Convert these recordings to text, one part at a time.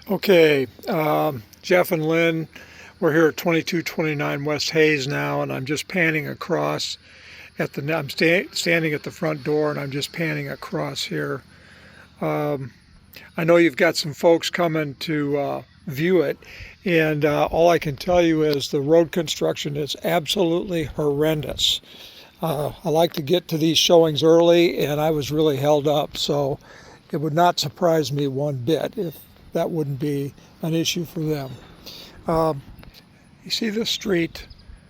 Okay, Jeff and Lynn, we're here at 2229 West Hayes now, and I'm just panning across at the. I'm standing at the front door, and I'm just panning across here. I know you've got some folks coming to view it, and all I can tell you is the road construction is absolutely horrendous. I like to get to these showings early, and I was really held up, so it would not surprise me one bit if that wouldn't be an issue for them. You see this street,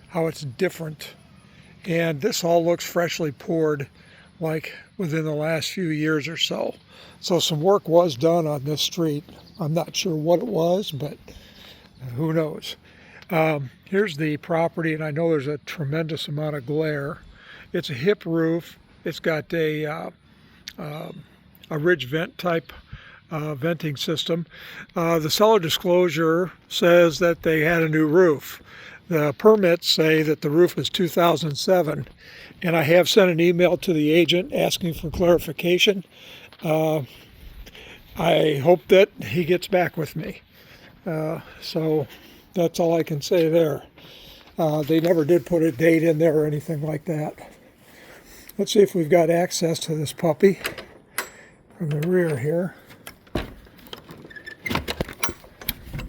how it's different, and this all looks freshly poured like within the last few years or so. So some work was done on this street. I'm not sure what it was, but who knows. Here's the property, and I know there's a tremendous amount of glare. It's a hip roof. It's got a ridge vent type venting system. The seller disclosure says that they had a new roof. The permits say that the roof is 2007, and I have sent an email to the agent asking for clarification. I hope that he gets back with me. So that's all I can say there. They never did put a date in there or anything like that. Let's see if we've got access to this puppy from the rear here.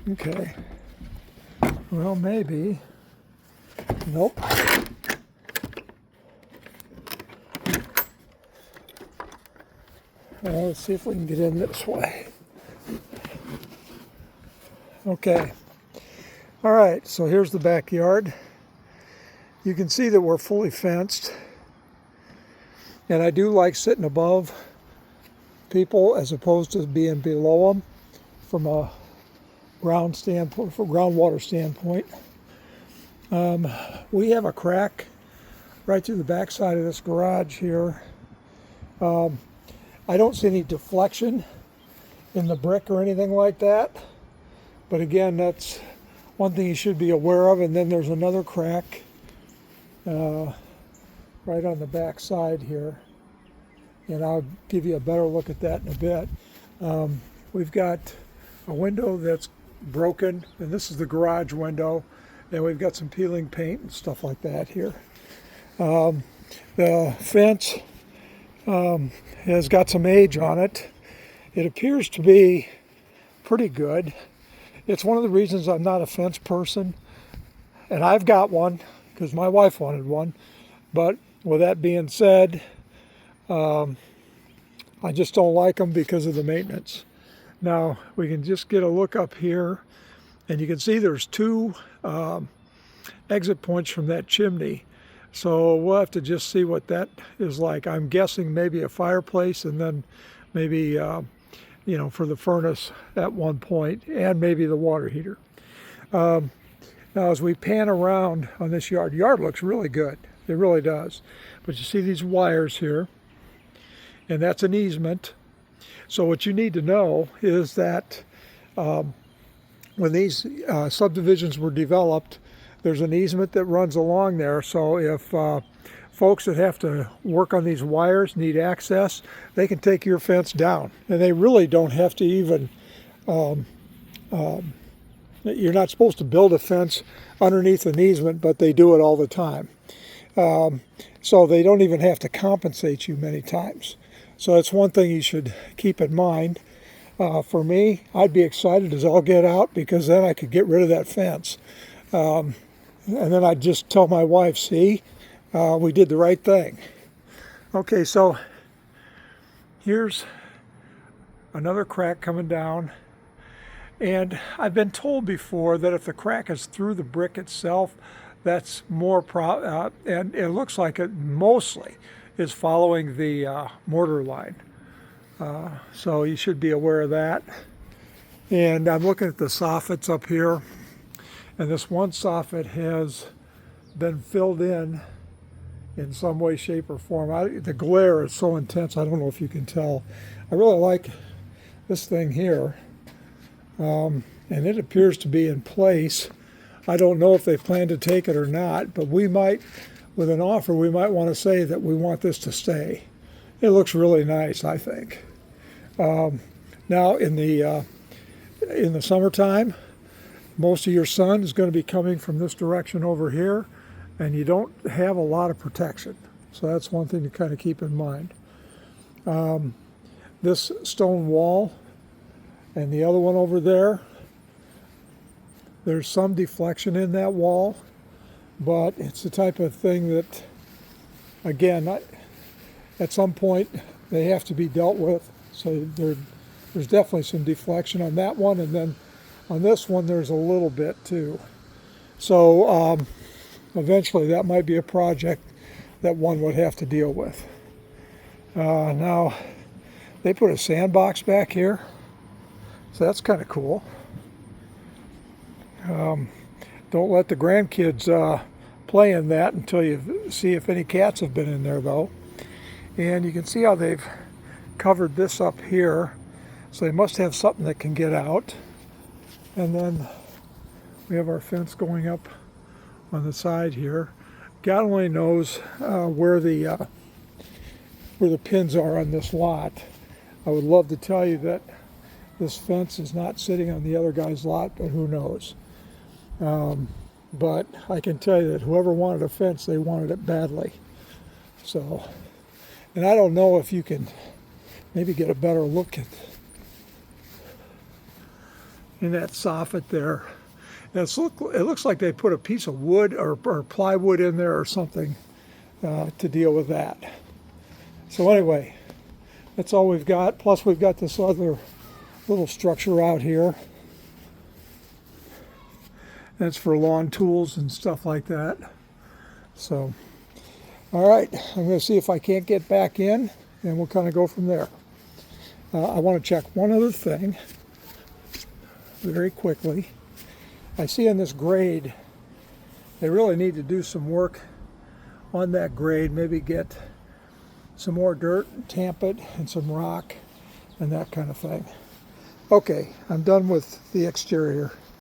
Okay. Well, maybe. Nope. Let's see if we can get in this way. Okay. All right, so here's the backyard. You can see that we're fully fenced. And I do like sitting above people as opposed to being below them from a groundwater standpoint. We have a crack right through the back side of this garage here. I don't see any deflection in the brick or anything like that, but again, that's one thing you should be aware of. And then there's another crack right on the back side here, and I'll give you a better look at that in a bit. We've got a window that's broken, and this is the garage window, and we've got some peeling paint and stuff like that here. The fence has got some age on it. It appears to be pretty good. It's one of the reasons I'm not a fence person, and I've got one because my wife wanted one. But with that being said, I just don't like them because of the maintenance. Now we can just get a look up here, and you can see there's two exit points from that chimney. So we'll have to just see what that is like. I'm guessing maybe a fireplace, and then maybe for the furnace at one point, and maybe the water heater. Now as we pan around on this yard looks really good. It really does. But you see these wires here, and that's an easement. So what you need to know is that when these subdivisions were developed, there's an easement that runs along there. So if folks that have to work on these wires need access, they can take your fence down. And they really don't have to even, you're not supposed to build a fence underneath an easement, but they do it all the time. So they don't even have to compensate you many times. So that's one thing you should keep in mind. For me, I'd be excited as all get out, because then I could get rid of that fence. And then I'd just tell my wife, see, we did the right thing. Okay, so here's another crack coming down. And I've been told before that if the crack is through the brick itself, that's more and it looks like it mostly is following the mortar line. So you should be aware of that. And I'm looking at the soffits up here, and this one soffit has been filled in some way, shape, or form. The glare is so intense, I don't know if you can tell. I really like this thing here, and it appears to be in place. I don't know if they plan to take it or not, but we might, with an offer, we might want to say that we want this to stay. It looks really nice, I think. Now in the in the summertime, most of your sun is going to be coming from this direction over here, and you don't have a lot of protection. So that's one thing to kind of keep in mind. This stone wall and the other one over there, there's some deflection in that wall, but it's the type of thing that, again, at some point they have to be dealt with. So there's definitely some deflection on that one, and then on this one there's a little bit too. So eventually that might be a project that one would have to deal with. Now they put a sandbox back here, so that's kind of cool. Don't let the grandkids play in that until you see if any cats have been in there, though. And you can see how they've covered this up here, so they must have something that can get out. And then we have our fence going up on the side here. God only knows where the pins are on this lot. I would love to tell you that this fence is not sitting on the other guy's lot, but who knows. But I can tell you that whoever wanted a fence, they wanted it badly. So, and I don't know if you can maybe get a better look at in that soffit there. It looks like they put a piece of wood or plywood in there or something to deal with that. So anyway, that's all we've got. Plus we've got this other little structure out here. That's for lawn tools and stuff like that. So, all right, I'm going to see if I can't get back in, and we'll kind of go from there. I want to check one other thing very quickly. I see on this grade, they really need to do some work on that grade, maybe get some more dirt, tamp it, and some rock, and that kind of thing. Okay, I'm done with the exterior.